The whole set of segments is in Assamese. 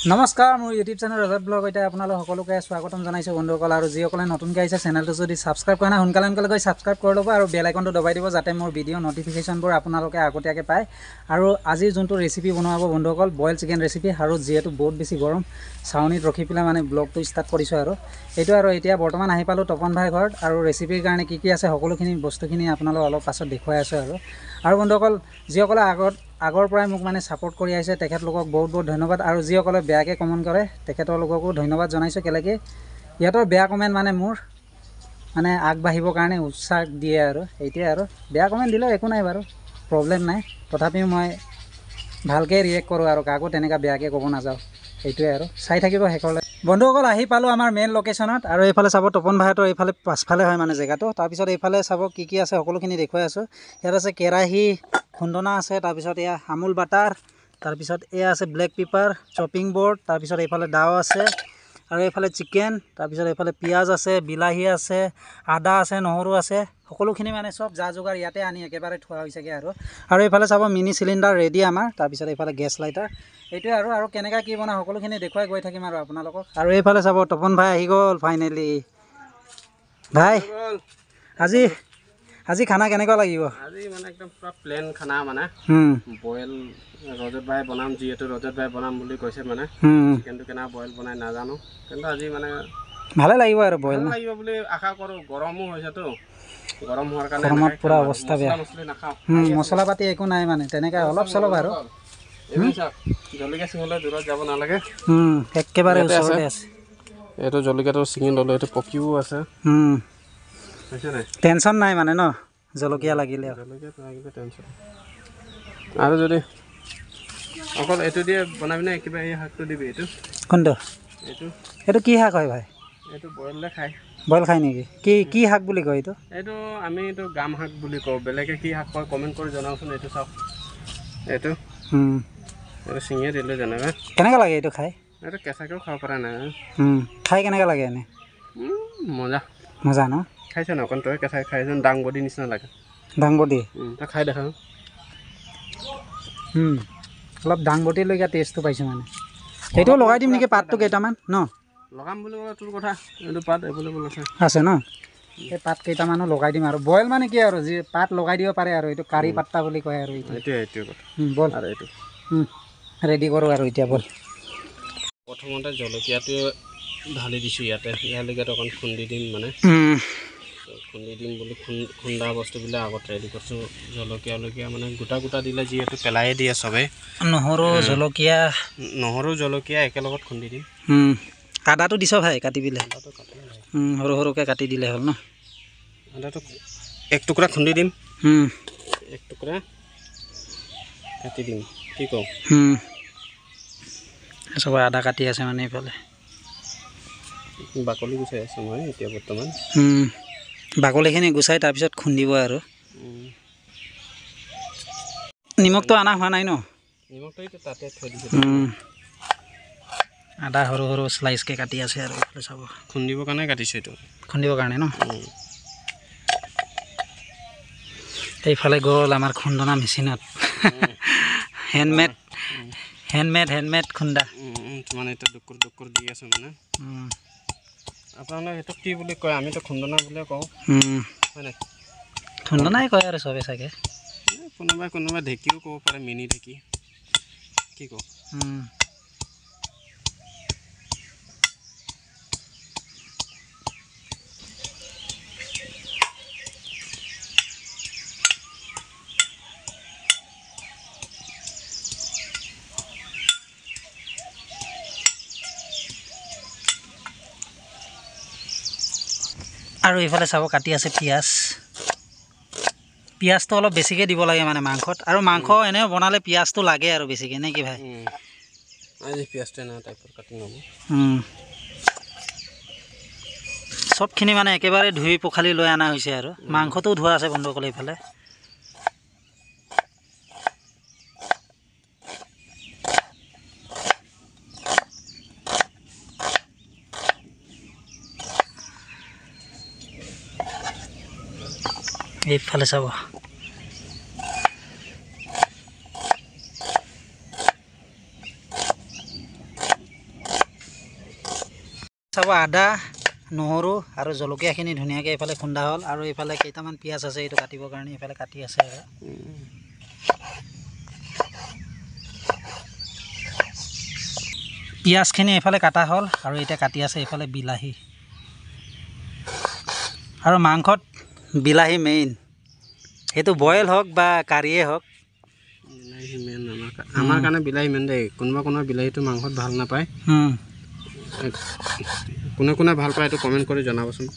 নমস্কাৰ মোৰ ইউটিউব চেনেল ৰজত ব্লগ এতিয়া আপোনালোক সকলোকে স্বাগতম জনাইছোঁ বন্ধুসকল আৰু যিসকলে নতুনকৈ আহিছে চেনেলটো যদি ছাবস্ক্ৰাইব কৰা নাই সোনকালে গৈ ছাবস্ক্ৰাইব কৰি ল'ব আৰু বেল আইকনটো দবাই দিব যাতে মোৰ ভিডিঅ' নটিফিকেশ্যনবোৰ আপোনালোকে আগতীয়াকৈ পায় আৰু আজি যোনটো ৰেচিপি বনোৱা হ'ব বন্ধুসকল বইল চিকেন ৰেচিপি আৰু যিহেতু বহুত বেছি গৰম চাউনীত ৰখি পেলাই মানে ব্লগটো ষ্টাৰ্ট কৰিছোঁ আৰু এইটো আৰু এতিয়া বৰ্তমান আহি পালোঁ তপন ভাই ঘৰত আৰু ৰেচিপিৰ কাৰণে কি আছে সকলোখিনি বস্তুখিনি আপোনালোক অলপ পাছত দেখুৱাই আছোঁ আৰু বন্ধুসকল যিসকলে আগৰ পৰাই মোক মানে ছাপোৰ্ট কৰি আহিছে তেখেতলোকক বহুত ধন্যবাদ আৰু যিসকলে বেয়াকৈ কমেণ্ট কৰে তেখেতলোককো ধন্যবাদ জনাইছোঁ কেলেকি ইহঁতৰ বেয়া কমেণ্ট মানে মোৰ মানে আগবাঢ়িবৰ কাৰণে উৎসাহ দিয়ে আৰু এইটোৱে আৰু বেয়া কমেণ্ট দিলেও একো নাই বাৰু প্ৰব্লেম নাই তথাপিও মই ভালকৈ ৰিয়েক্ট কৰোঁ আৰু কাকো তেনেকৈ বেয়াকৈ ক'ব নাযাওঁ এইটোৱে আৰু চাই থাকিব শেষলৈ বন্ধুসকল আহি পালোঁ আমাৰ মেইন লোকেশ্যনত আৰু এইফালে চাব তপন ভাইহঁতৰ এইফালে পাছফালে হয় মানে জেগাটো তাৰপিছত এইফালে চাব কি আছে সকলোখিনি দেখুৱাই আছোঁ ইয়াত আছে কেৰাহী খুন্দনা আছে তাৰপিছত এয়া আমুল বাটাৰ তাৰপিছত এয়া আছে ব্লেক পেপাৰ চপিং বৰ্ড তাৰপিছত এইফালে দাও আছে আৰু এইফালে চিকেন তাৰপিছত এইফালে পিঁয়াজ আছে বিলাহী আছে আদা আছে নহৰু আছে সকলোখিনি মানে চব যা যোগাৰ ইয়াতে আনি একেবাৰে থোৱা হৈছেগৈ আৰু এইফালে চাব মিনি চিলিণ্ডাৰ ৰেডি আমাৰ তাৰপিছত এইফালে গেছ লাইটাৰ এইটোৱে আৰু কেনেকৈ কি বনায় সকলোখিনি দেখুৱাই গৈ থাকিম আৰু আপোনালোকক আৰু এইফালে চাব তপন ভাই আহি গ'ল ফাইনেলি ভাই আজি খানা কেনেকুৱা লাগিব আজি মানে একদম পুৰা প্লেন খানা মানে বইল ৰজত ভাই বনাম যিহেতু ৰজত ভাই বনাম বুলি কৈছে মানে চিকেনটো কেনেকৈ বইল বনাই নাজানো কিন্তু আজি মানে ভালে লাগিব আৰু বইল লাগিব বুলি আশা কৰোঁ গৰমো হৈছেতো গৰম হোৱাৰ কাৰণে গৰমত পুৰা অৱস্থা বেয়া নাখাওঁ মছলা পাতি একো নাই মানে তেনেকৈ অলপ চলপ আৰু জলকীয়া চিঙিলৈ দূৰত যাব নালাগে একেবাৰে ওচৰতে আছে এইটো জলকীয়াটো ছিঙি ল'লোঁ এইটো পকিও আছে টেনশ্যন নাই মানে ন জলকীয়া লাগিলে টেনশ্যন আৰু যদি অকল এইটো দিয়ে বনাবি নে কিবা এই শাকটো দিবি এইটো কোনটো এইটো কি শাক হয় ভাই এইটো বইললে খায় বইল খায় নেকি কি শাক বুলি কয় এইটো আমি এইটো গাম শাক বুলি কওঁ বেলেগে কি শাক কয় কমেণ্ট কৰি জনাওকচোন এইটো চাওক এইটো ছিঙিয়ে দিলোঁ যেনেকৈ কেনেকৈ লাগে এইটো খাই এইটো কেঁচাকৈও খাব পৰা নাই খাই কেনেকৈ লাগে এনেই মজা ন খাইছ ন অকণ তই কেঁচাই খাইছ দাংবডি নিচিনা লাগে দাংবডি তই খাই দেখা অলপ দাংবডিলৈকে টেষ্টটো পাইছোঁ মানে সেইটোও লগাই দিম নেকি পাতটো কেইটামান ন লগাম বুলি ক'লে তোৰ কথা এইটো পাত এভেইলেবল আছে ন সেই পাত কেইটামানো লগাই দিম আৰু বইল মানে কি আৰু যি পাত লগাই দিব পাৰে আৰু এইটো কাৰি পাত্তা বুলি কয় আৰু এইটোৱে কথা বল আৰু এইটো ৰেডি কৰোঁ আৰু এতিয়া বল প্ৰথমতে জলকীয়াটো ঢালি দিছোঁ ইয়ালৈকে অকণ খুন্দি দিম মানে খুন্দি দিম বুলি খুন্দা বস্তুবিলাক আগত ৰেডি কৰিছোঁ জলকীয়া মানে গোটা দিলে যিহেতু পেলাই দিয়ে চবেই নহৰু জলকীয়া একেলগত খুন্দি দিম আদাটো দিছ ভাই কাটি পেলাই সৰুকৈ কাটি দিলে হ'ল ন আদাটো এক টুকুৰা খুন্দি দিম এক টুকুৰা কাটি দিম কি কওঁ চবৰে আদা কাটি আছে মানে এইফালে বাকলি গুচাই আছোঁ মই এতিয়া বৰ্তমান বাকলিখিনি গুচাই তাৰপিছত খুন্দিব আৰু নিমখটো অনা হোৱা নাই ন নিমখটো তাতে থৈ দিছোঁ আদা সৰু শ্লাইচকৈ কাটি আছে আৰু এইফালে চাব খুন্দিবৰ কাৰণে কাটিছোঁ এইটো খুন্দিবৰ কাৰণে ন এইফালে গ'ল আমাৰ খুন্দনা মেচিনত হেণ্ডমেড খুন্দা মানে এতিয়া ডুকুৰ দি আছোঁ মানে আপোনালোকে সেইটো কি বুলি কয় আমিতো খুন্দনা বুলিয়ে কওঁ হয় নাই খুন্দনাই কয় আৰু চবে চাগে কোনোবাই ঢেঁকীও ক'ব পাৰে মিনি ঢেঁকী কি কওঁ আৰু এইফালে চাব কাটি আছে পিঁয়াজটো অলপ বেছিকৈ দিব লাগে মানে মাংসত আৰু মাংস এনেও বনালে পিঁয়াজটো লাগে আৰু বেছিকৈ নে কি ভাই আজি পিঁয়াজটো এনে টাইপৰ কাটি ল'ব চবখিনি মানে একেবাৰে ধুই পখালি লৈ অনা হৈছে আৰু মাংসটোও ধোৱা আছে বন্ধুসকলে এইফালে এইফালে চাব চাব আদা নহৰু আৰু জলকীয়াখিনি ধুনীয়াকৈ এইফালে খুন্দা হ'ল আৰু এইফালে কেইটামান পিঁয়াজ আছে এইটো কাটিবৰ কাৰণে এইফালে কাটি আছে আৰু পিঁয়াজখিনি এইফালে কাটা হ'ল আৰু এতিয়া কাটি আছে এইফালে বিলাহী আৰু মাংসত বিলাহী মেইন সেইটো বইল হওক বা কাৰিয়ে হওক বিলাহী মেইন আমাৰ কাৰণে বিলাহী মেইন দেই কোনোবা বিলাহীটো মাংসত ভাল নাপায় কোনে ভাল পায় এইটো কমেণ্ট কৰি জনাবচোন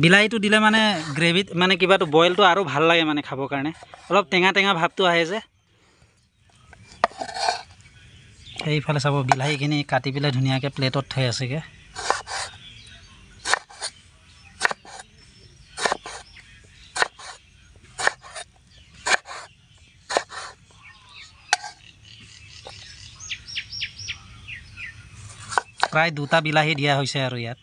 বিলাহীটো দিলে মানে গ্ৰেভিত মানে কিবাটো বইলটো আৰু ভাল লাগে মানে খাবৰ কাৰণে অলপ টেঙা ভাৱটো আহে যে এইফালে চাব বিলাহীখিনি কাটি পেলাই ধুনীয়াকৈ প্লেটত থৈ আছেগৈ প্ৰায় 2টা বিলাহী দিয়া হৈছে আৰু ইয়াত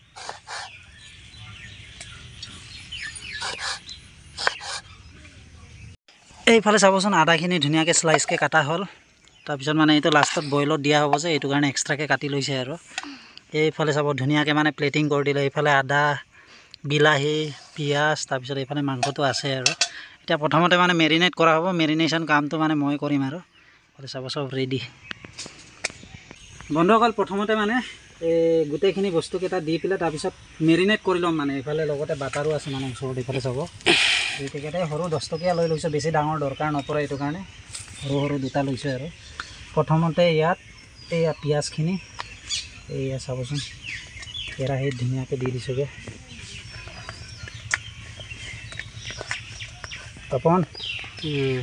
এইফালে চাবচোন আদাখিনি ধুনীয়াকৈ স্লাইচকৈ কাটা হ'ল তাৰপিছত মানে এইটো লাষ্টত বইলত দিয়া হ'ব যে এইটো কাৰণে এক্সট্ৰাকৈ কাটি লৈছে আৰু এইফালে চাব ধুনীয়াকৈ মানে প্লেটিং কৰি দিলে এইফালে আদা বিলাহী পিঁয়াজ তাৰপিছত এইফালে মাংসটো আছে আৰু এতিয়া প্ৰথমতে মানে মেৰিনেট কৰা হ'ব মেৰিনেশ্যন কামটো মানে মই কৰিম আৰু এইফালে চাব চব ৰেডি বন্ধুসকল প্ৰথমতে মানে গোটেইখিনি বস্তুকেইটা দি পেলাই তাৰপিছত মেৰিনেট কৰি ল'ম মানে এইফালে লগতে বাটাৰো আছে মানে ওচৰত এইফালে চাব এইকেইটাই সৰু 10 টকীয়া লৈ লৈছোঁ বেছি ডাঙৰ দৰকাৰ নপৰে এইটো কাৰণে সৰু 2টা লৈছোঁ আৰু প্ৰথমতে ইয়াত এইয়া পিঁয়াজখিনি এইয়া চাবচোন কেৰাহীত ধুনীয়াকৈ দি দিছোঁগৈ তপন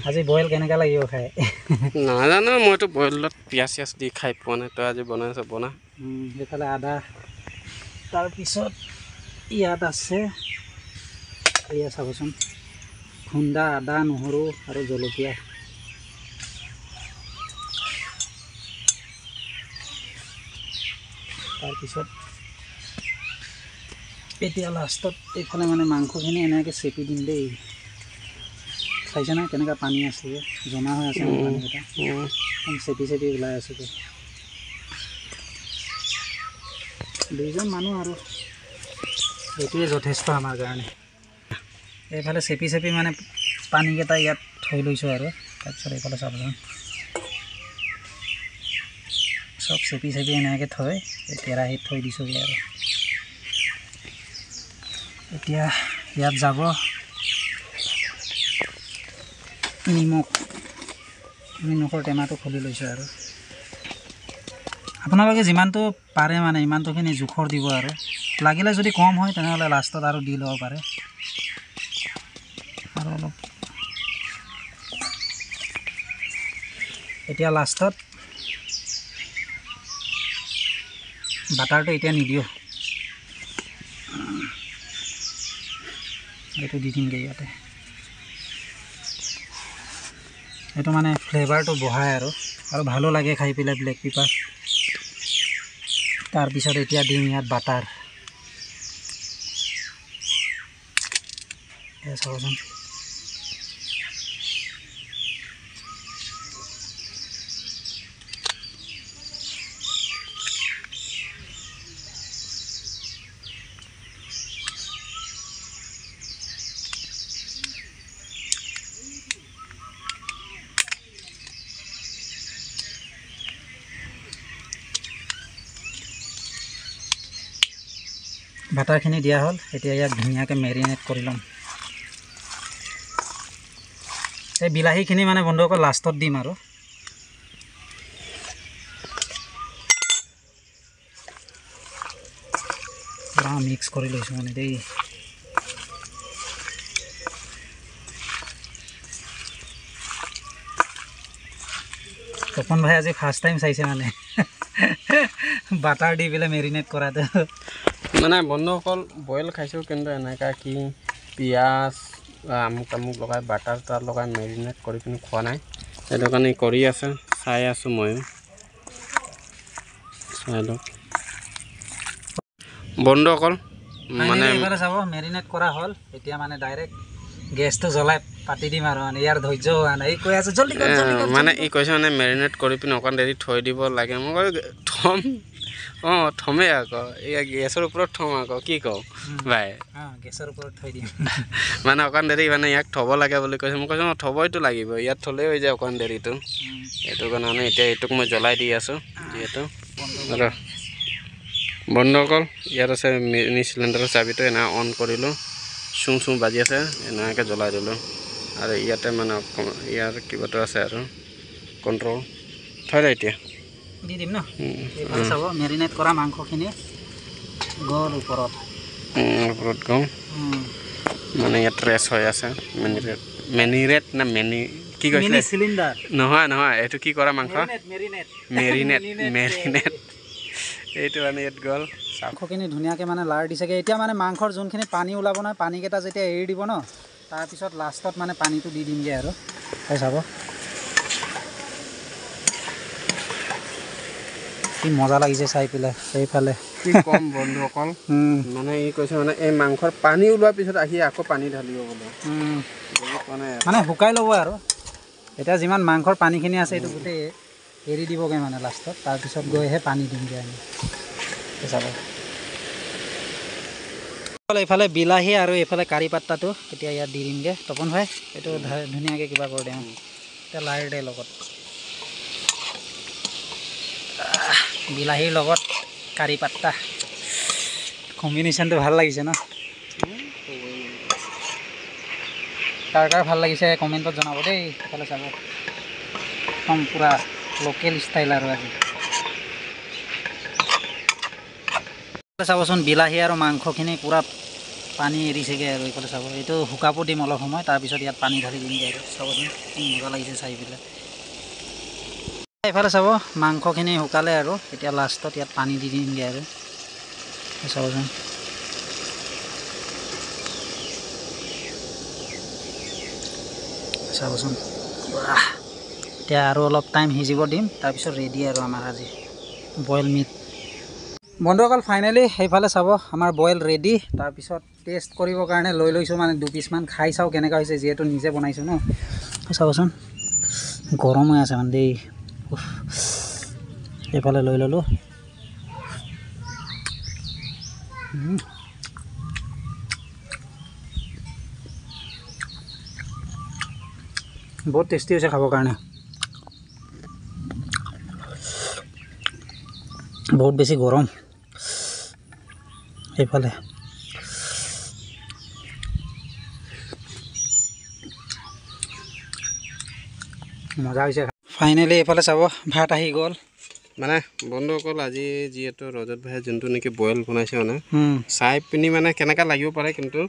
আজি বইল কেনেকৈ লাগিব খাই নাজানো মইতো বইলত পিঁয়াজ দি খাই পোৱা নাই তই আজি বনাইছ বনা এইফালে আদা তাৰপিছত ইয়াত আছে এয়া চাবচোন খুন্দা আদা নহৰু আৰু জলকীয়া তাৰপিছত এতিয়া লাষ্টত এইফালে মানে মাংসখিনি এনেকৈ চেপি দিম দেই চাইছে নহয় কেনেকৈ পানী আছে জমা হৈ আছে পানীকেইটা চেপি ওলাই আছেগৈ 2জন মানুহ আৰু এইটোৱে যথেষ্ট আমাৰ কাৰণে এইফালে চেপি মানে পানীকেইটা ইয়াত থৈ লৈছোঁ আৰু তাৰপিছত এইফালে চাবচোন চব চেপি এনেকৈ থৈ এই কেৰাহীত থৈ দিছোঁগৈ আৰু এতিয়া ইয়াত যাব নিমখৰ টেমাটো খুলি লৈছোঁ আৰু আপোনালোকে যিমানটো পাৰে মানে ইমানটোখিনি জোখৰ দিব আৰু লাগিলে যদি কম হয় তেনেহ'লে লাষ্টত আৰু দি ল'ব পাৰে আৰু অলপ এতিয়া লাষ্টত বাটাৰটো এতিয়া নিদিওঁ এইটো দি দিমগৈ ইয়াতে এইটো মানে ফ্লেভাৰটো বঢ়ায় আৰু ভালো লাগে খাই পেলাই ব্লেক পেপাৰ তাৰপিছত এতিয়া দিম ইয়াত বাটাৰ এয়া চাবচোন বাটাৰখিনি দিয়া হ'ল এতিয়া ইয়াক ধুনীয়াকৈ মেৰিনেট কৰি ল'ম এই বিলাহীখিনি মানে বন্ধুসকল লাষ্টত দিম আৰু মিক্স কৰি লৈছোঁ মানে দেই তপন ভাই আজি ফাৰ্ষ্ট টাইম চাইছে মানে বাটাৰ দি পেলাই মেৰিনেট কৰাটো মানে বন্ধুসকল বইল খাইছোঁ কিন্তু এনেকুৱা কি পিঁয়াজ আমুক লগাই বাটাৰ তাৰ লগাই মেৰিনেট কৰি পিনি খোৱা নাই সেইটো কাৰণে কৰি আছে চাই আছোঁ ময়ো চাই লওক বন্ধুসকল মানে এইফালে চাব মেৰিনেট কৰা হ'ল এতিয়া মানে ডাইৰেক্ট গেছটো জ্বলাই পাতি দিম আৰু মানে ইয়াৰ ধৈৰ্য হোৱা নাই এই কৈ আছে জলদি কৰ মানে ই কৈছে মানে মেৰিনেট কৰি পিনি অকণ দেৰি থৈ দিব লাগে মই থ'ম অঁ থমেই আকৌ এয়া গেছৰ ওপৰত থওঁ আকৌ কি কওঁ ভাই গেছৰ ওপৰত থৈ দিম মানে অকণ দেৰি মানে ইয়াক থ'ব লাগে বুলি কৈছে মই কৈছোঁ থ'বইতো লাগিব ইয়াত থ'লেই হৈ যায় অকণ দেৰিটো সেইটো কাৰণে এতিয়া এইটোক মই জ্বলাই দি আছোঁ যিহেতু আৰু বন্ধ অকল ইয়াত আছে মিনি চিলিণ্ডাৰৰ চাবিটো এনে অন কৰিলোঁ চুং বাজি আছে এনেকৈ জ্বলাই দিলোঁ আৰু ইয়াতে মানে ইয়াৰ কিবাটো আছে আৰু কণ্ট্ৰল থৈ দে এতিয়া দি দিম ন এইফালে চাব মেৰিনেট কৰা মাংসখিনি গ'ল ওপৰত গওঁ মানে ইয়াত ৰেষ্ট হৈ আছে মেনিৰেট না কি কৈছিলে চিলিণ্ডাৰ নহয় এইটো কি কৰা মাংস মেৰিনেট এইটো মানে ইয়াত গ'ল মাংসখিনি ধুনীয়াকৈ মানে লাৰ দিছেগৈ এতিয়া মানে মাংসৰ যোনখিনি পানী ওলাব নহয় পানীকেইটা যেতিয়া এৰি দিব ন তাৰপিছত লাষ্টত মানে পানীটো দি দিমগৈ আৰু চাব কি মজা লাগিছে চাই পেলাই সেইফালে কি কম বন্ধুসকল মানে ই কৈছে মানে এই মাংসৰ পানী ওলোৱাৰ পিছত আহি আকৌ পানী ঢালিব বোলে মানে শুকাই ল'ব আৰু এতিয়া যিমান মাংসৰ পানীখিনি আছে এইটো গোটেই এৰি দিবগৈ মানে লাষ্টত তাৰপিছত গৈহে পানী দিমগৈ আমি চাব এইফালে বিলাহী আৰু এইফালে কাৰি পাত্তাটো এতিয়া ইয়াত দি দিমগৈ তপন ভাই এইটো ধুনীয়াকৈ কিবা কৰি দিওঁ এতিয়া লাৰি দে লগত বিলাহীৰ লগত কাৰি পাত্তা কম্বিনেশ্যনটো ভাল লাগিছে ন কাৰ ভাল লাগিছে কমেণ্টত জনাব দেই সেইফালে চাব একদম পূৰা লোকেল ষ্টাইল আৰু আজি চাবচোন বিলাহী আৰু মাংসখিনি পূৰা পানী এৰিছেগৈ আৰু এইফালে চাব এইটো শুকাব দিম অলপ সময় তাৰপিছত ইয়াত পানী ঢালি দিমগৈ আৰু চাবচোন মজা লাগিছে চাই পেলাই এইফালে চাব মাংসখিনি শুকালে আৰু এতিয়া লাষ্টত ইয়াত পানী দি দিমগৈ আৰু চাবচোন চাবচোন এতিয়া আৰু অলপ টাইম সিজিব দিম তাৰপিছত ৰেডি আৰু আমাৰ আজি বইল মিট বন্ধুসকল ফাইনেলি সেইফালে চাব আমাৰ বইল ৰেডি তাৰপিছত টেষ্ট কৰিবৰ কাৰণে লৈ লৈছোঁ মানে 2 পিচমান খাই চাওঁ কেনেকুৱা হৈছে যিহেতু নিজে বনাইছোঁ ন চাবচোন গৰম হৈ আছে মানে দেই এইফালে লৈ ল'লোঁ বহুত টেষ্টি হৈছে খাবৰ কাৰণে বহুত বেছি গৰম এইফালে মজা হৈছে ফাইনেলি এইফালে চাব ভাত আহি গ'ল মানে বন্ধুসকল আজি যিহেতু ৰজত ভাই যোনটো নেকি বইল বনাইছে মানে চাই পিনি মানে কেনেকুৱা লাগিব পাৰে কিন্তু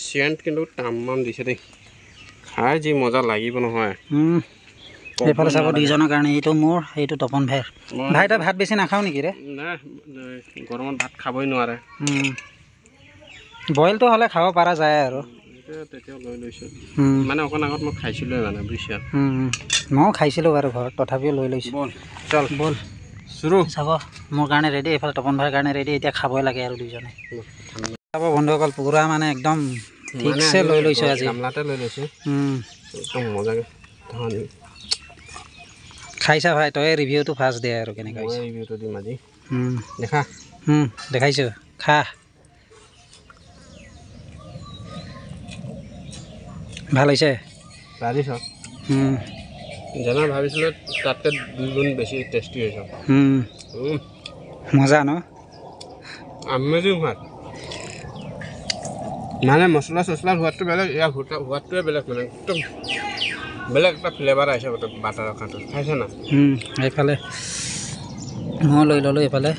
চেণ্ট কিন্তু টামান দিছে দেই খাই যি মজা লাগিব নহয় এইফালে চাব দুইজনৰ কাৰণে এইটো মোৰ এইটো তপন ভাই ভাই তই ভাত বেছি নাখাওঁ নেকি ৰে নাই গৰমত ভাত খাবই নোৱাৰে বইলটো হ'লে খাব পৰা যায় আৰু তেতিয়াও লৈ লৈছোঁ মানে অকণ আগত মই খাইছিলোঁ মানে বুজিছা ময়ো খাইছিলোঁ বাৰু ঘৰত তথাপিও লৈ লৈছোঁ বল চল বল চুৰু চাব মোৰ কাৰণে ৰেডি এইফালে তপন ভাইৰ কাৰণে ৰেডি এতিয়া খাবই লাগে আৰু দুইজনে চাব বন্ধুসকল পুৰা মানে একদম ঠিকছে লৈ লৈছোঁ আজি গামলাতে লৈ লৈছোঁ একদম মজাকৈ খাইছা ভাই তই ৰিভিউটো ফাৰ্ষ্ট দে আৰু কেনেকৈ হৈছে ৰিভিউটো দিম আজি দেখা দেখাইছোঁ খা ভাল হৈছে পাৰিছ যেনে ভাবিছিলোঁ তাতকৈ 2 গুণ বেছি টেষ্টি হৈছে মজা ন আমেজিং সোৱাদ মানে মছলা চছলাৰ সোৱাদটো বেলেগ ইয়াৰ সোৱাদটোৱে বেলেগ মানে একদম বেলেগ এটা ফ্লেভাৰ আহিছে বাটাৰৰ খাটো খাইছে না এইফালে মই লৈ ল'লোঁ এইফালে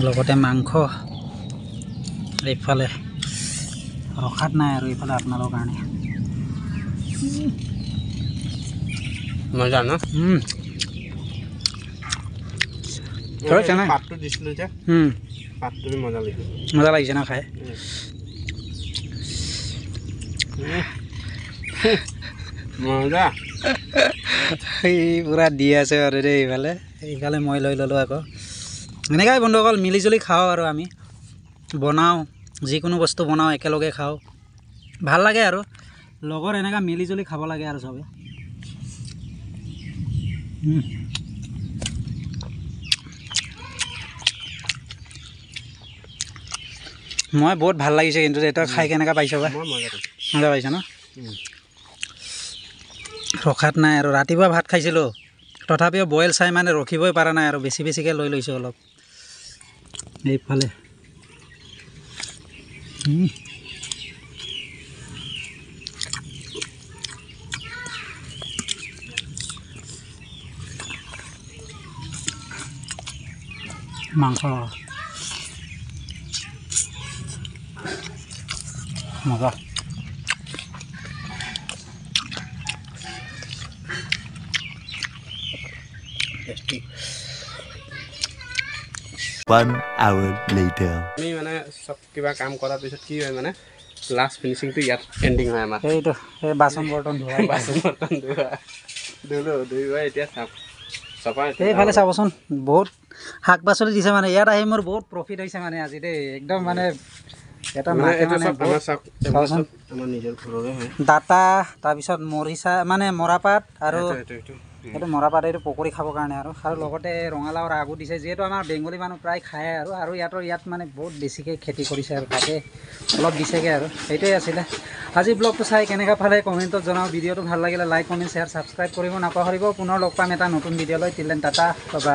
লগতে মাংস এইফালে ৰখাত নাই আৰু এইফালে আপোনালোকৰ কাৰণে মজা ন পাতটো দিছিলোঁ যে পাতটো মজা লাগিছে ন খাই মজা এই পূৰা দি আছে আৰু দেই এইফালে মই লৈ ল'লোঁ আকৌ এনেকুৱাই বন্ধুসকল মিলিজুলি খাওঁ আৰু আমি বনাওঁ যিকোনো বস্তু বনাওঁ একেলগে খাওঁ ভাল লাগে আৰু লগৰ এনেকুৱা মিলিজুলি খাব লাগে আৰু চবে মই বহুত ভাল লাগিছে কিন্তু এটা খাই কেনেকৈ পাইছ বা মই মজা পাইছোঁ মজা পাইছ ন ৰখাত নাই আৰু ৰাতিপুৱা ভাত খাইছিলোঁ তথাপিও বইল চাই মানে ৰখিবই পৰা নাই আৰু বেছি বেছিকৈ লৈ লৈছোঁ অলপ এইফালে মাংস মজা টেষ্টি 1 hour later. আমি মানে চব কিবা কাম কৰাৰ পিছত কি হয় মানে লাষ্ট ফিনিচিংটো ইয়াত এণ্ডিং হয় আমাৰ সেইটো সেই বাচন বৰ্তন ধোৱা বাচন বৰ্তন ধুই এতিয়া চফা এইফালে চাবচোন বহুত শাক পাচলি দিছে মানে ইয়াত আহি মোৰ বহুত প্ৰফিট হৈছে মানে আজি দেই একদম মানে এটা মাকে মানে আমাৰ নিজৰ ঘৰৰে হয় ডাটা তাৰপিছত মৰিচা মানে মৰাপাত আৰু এইটো মৰাপাত এইটো পকৰি খাবৰ কাৰণে আৰু লগতে ৰঙালাওৰ আগু দিছে যিহেতু আমাৰ বেংগলী মানুহ প্ৰায় খায় আৰু ইয়াত মানে বহুত বেছিকৈ খেতি কৰিছে আৰু তাকে অলপ দিছেগৈ আৰু সেইটোৱে আছিলে আজি ব্লগটো চাই কেনেকৈ পালে কমেণ্টত জনাওঁ ভিডিঅ'টো ভাল লাগিলে লাইক কমেণ্ট শ্বেয়াৰ ছাবস্ক্ৰাইব কৰিব নাপাহৰিব পুনৰ লগ পাম এটা নতুন ভিডিঅ'লৈ টিল দেন টাটা বাই।